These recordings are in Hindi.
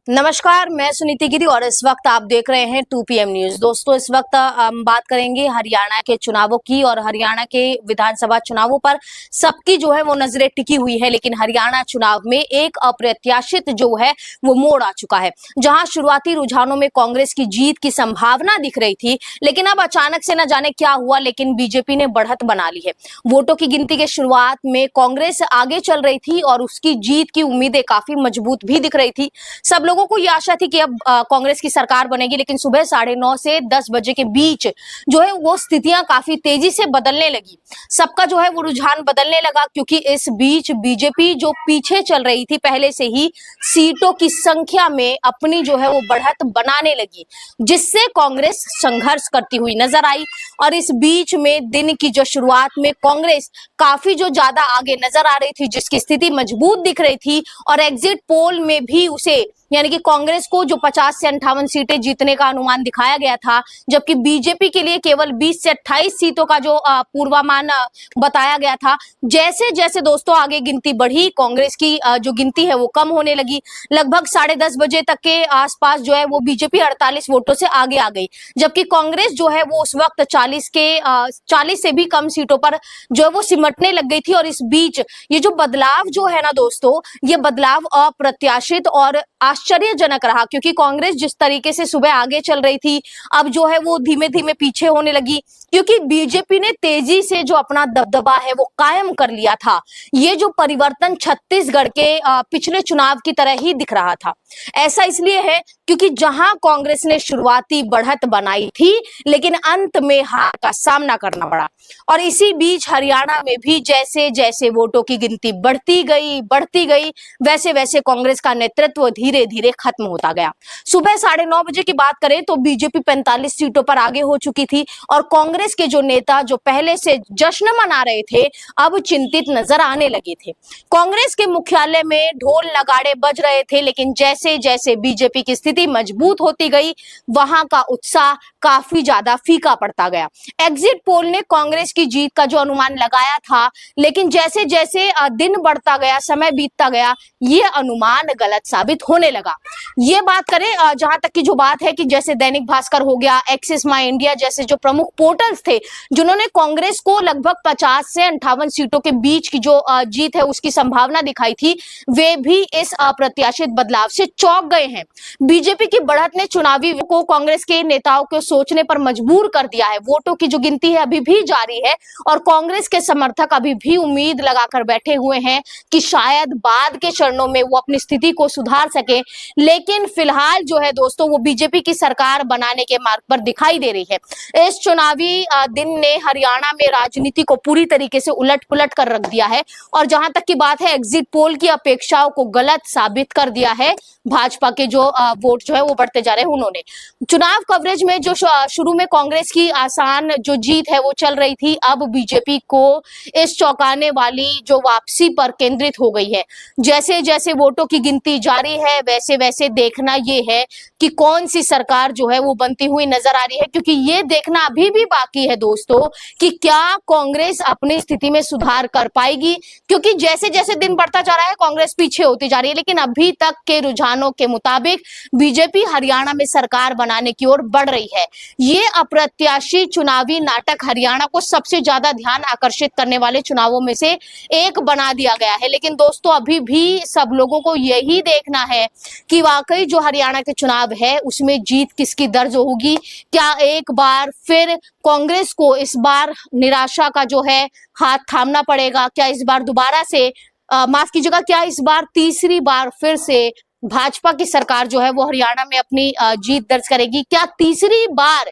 नमस्कार, मैं सुनीति गिरी और इस वक्त आप देख रहे हैं 2PM न्यूज। दोस्तों, इस वक्त हम बात करेंगे हरियाणा के चुनावों की और हरियाणा के विधानसभा चुनावों पर सबकी जो है वो नजरें टिकी हुई है। लेकिन हरियाणा चुनाव में एक अप्रत्याशित जो है वो मोड़ आ चुका है। जहां शुरुआती रुझानों में कांग्रेस की जीत की संभावना दिख रही थी, लेकिन अब अचानक से न जाने क्या हुआ, लेकिन बीजेपी ने बढ़त बना ली है। वोटों की गिनती के शुरुआत में कांग्रेस आगे चल रही थी और उसकी जीत की उम्मीदें काफी मजबूत भी दिख रही थी। सब लोगों को ये आशा थी कि अब कांग्रेस की सरकार बनेगी, लेकिन सुबह 9:30 से 10 बजे के बीच जो है वो स्थितियां काफी तेजी से बदलने लगी। सबका जो है वो रुझान बदलने लगा, क्योंकि इस बीच बीजेपी जो पीछे चल रही थी पहले से ही, सीटों की संख्या में अपनी जो है वो बढ़त बनाने लगी, जिससे कांग्रेस संघर्ष करती हुई नजर आई। और इस बीच में दिन की जो शुरुआत में कांग्रेस काफी जो ज्यादा आगे नजर आ रही थी, जिसकी स्थिति मजबूत दिख रही थी, और एग्जिट पोल में भी उसे यानी कि कांग्रेस को जो 50 से 58 सीटें जीतने का अनुमान दिखाया गया था, जबकि बीजेपी के लिए केवल 20 से 28 सीटों का जो पूर्वानुमान बताया गया था। जैसे जैसे दोस्तों आगे गिनती बढ़ी, कांग्रेस की जो गिनती है वो कम होने लगी। लगभग 10:30 बजे तक के आसपास जो है वो बीजेपी 48 वोटों से आगे आ गई, जबकि कांग्रेस जो है वो उस वक्त 40 से भी कम सीटों पर जो है वो सिमटने लग गई थी। और इस बीच ये जो बदलाव जो है ना दोस्तों, ये बदलाव अप्रत्याशित और आश्चर्यजनक रहा, क्योंकि कांग्रेस जिस तरीके से सुबह आगे चल रही थी, अब जो है वो धीमे धीमे पीछे होने लगी, क्योंकि बीजेपी ने तेजी से जो अपना दबदबा है वो कायम कर लिया था। ये जो परिवर्तन छत्तीसगढ़ के पिछले चुनाव की तरह ही दिख रहा था। ऐसा इसलिए है क्योंकि जहां कांग्रेस ने शुरुआती बढ़त बनाई थी, लेकिन अंत में हार का सामना करना पड़ा। और इसी बीच हरियाणा में भी जैसे जैसे वोटों की गिनती बढ़ती गई, वैसे वैसे कांग्रेस का नेतृत्व धीरे धीरे खत्म होता गया। सुबह 9:30 बजे की बात करें तो बीजेपी 45 सीटों पर आगे हो चुकी थी, और कांग्रेस के जो नेता जो पहले से जश्न मना रहे थे, अब चिंतित नजर आने लगे थे। कांग्रेस के मुख्यालय में ढोल नगाड़े बज रहे थे, लेकिन जैसे जैसे बीजेपी की स्थिति मजबूत होती गई, वहां का उत्साह काफी ज्यादा फीका पड़ता गया। एग्जिट पोल ने कांग्रेस की जीत का जो अनुमान लगाया था, लेकिन जैसे जैसे दिन बढ़ता गया, समय बीतता गया, ये अनुमान गलत साबित होने लगा। ये बात करें जहां तक की जो बात है कि जैसे दैनिक भास्कर हो गया, एक्सिस माई इंडिया जैसे जो प्रमुख पोर्टल्स थे, जिन्होंने कांग्रेस को लगभग 50 से 58 सीटों के बीच की जो जीत है उसकी संभावना दिखाई थी, वे भी इस अप्रत्याशित बदलाव से चौंक गए हैं। बीजेपी की बढ़त ने चुनावी को कांग्रेस के नेताओं को सोचने पर मजबूर कर दिया है। वोटों की जो गिनती है अभी भी जारी है, और कांग्रेस के समर्थक अभी भी उम्मीद लगाकर बैठे हुए हैं कि शायद बाद के चरणों में वो अपनी स्थिति को सुधार सके। लेकिन फिलहाल जो है दोस्तों, वो बीजेपी की सरकार बनाने के मार्ग पर दिखाई दे रही है। इस चुनावी दिन ने हरियाणा में राजनीति को पूरी तरीके से उलट पुलट कर रख दिया है, और जहां तक की बात है, एग्जिट पोल की अपेक्षाओं को गलत साबित कर दिया है। भाजपा के जो वोट जो है वो बढ़ते जा रहे हैं। उन्होंने चुनाव कवरेज में जो शुरू में कांग्रेस की आसान जो जीत है वो चल रही थी, अब बीजेपी को इस चौंकाने वाली जो वापसी पर केंद्रित हो गई है। जैसे जैसे वोटों की गिनती जारी है, वैसे वैसे देखना ये है कि कौन सी सरकार जो है वो बनती हुई नजर आ रही है, क्योंकि ये देखना अभी भी बाकी है दोस्तों कि क्या कांग्रेस अपनी स्थिति में सुधार कर पाएगी, क्योंकि जैसे जैसे दिन बढ़ता जा रहा है कांग्रेस पीछे होती जा रही है। लेकिन अभी तक के रुझानों के मुताबिक बीजेपी हरियाणा में सरकार बनाने की ओर बढ़ रही है। ये अप्रत्याशित चुनावी नाटक हरियाणा को सबसे ज्यादा ध्यान आकर्षित करने वाले चुनावों में से एक बना दिया गया है। लेकिन दोस्तों अभी भी सब लोगों को यही देखना है कि वाकई जो हरियाणा के चुनाव है उसमें जीत किसकी दर्ज होगी। क्या एक बार फिर कांग्रेस को इस बार निराशा का जो है हाथ थामना पड़ेगा? क्या इस बार दोबारा से माफ कीजिएगा, क्या इस बार तीसरी बार फिर से भाजपा की सरकार जो है वो हरियाणा में अपनी जीत दर्ज करेगी? क्या तीसरी बार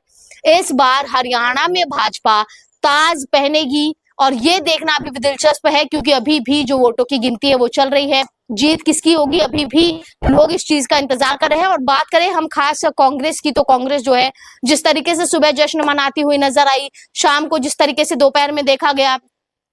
इस बार हरियाणा में भाजपा ताज पहनेगी? और ये देखना अभी भी दिलचस्प है, क्योंकि अभी भी जो वोटों की गिनती है वो चल रही है। जीत किसकी होगी अभी भी लोग इस चीज का इंतजार कर रहे हैं। और बात करें हम खास कांग्रेस की, तो कांग्रेस जो है जिस तरीके से सुबह जश्न मनाती हुई नजर आई, शाम को जिस तरीके से दोपहर में देखा गया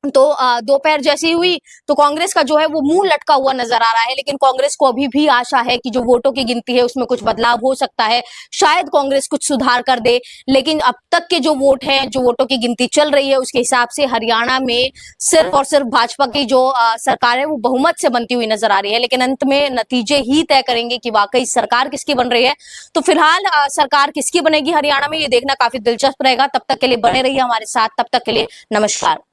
तो दोपहर जैसी हुई तो कांग्रेस का जो है वो मुंह लटका हुआ नजर आ रहा है, लेकिन कांग्रेस को अभी भी आशा है कि जो वोटों की गिनती है उसमें कुछ बदलाव हो सकता है, शायद कांग्रेस कुछ सुधार कर दे। लेकिन अब तक के जो वोट हैं, जो वोटों की गिनती चल रही है उसके हिसाब से हरियाणा में सिर्फ और सिर्फ भाजपा की जो सरकार है वो बहुमत से बनती हुई नजर आ रही है, लेकिन अंत में नतीजे ही तय करेंगे कि वाकई सरकार किसकी बन रही है। तो फिलहाल सरकार किसकी बनेगी हरियाणा में, ये देखना काफी दिलचस्प रहेगा। तब तक के लिए बने रहिए हमारे साथ, तब तक के लिए नमस्कार।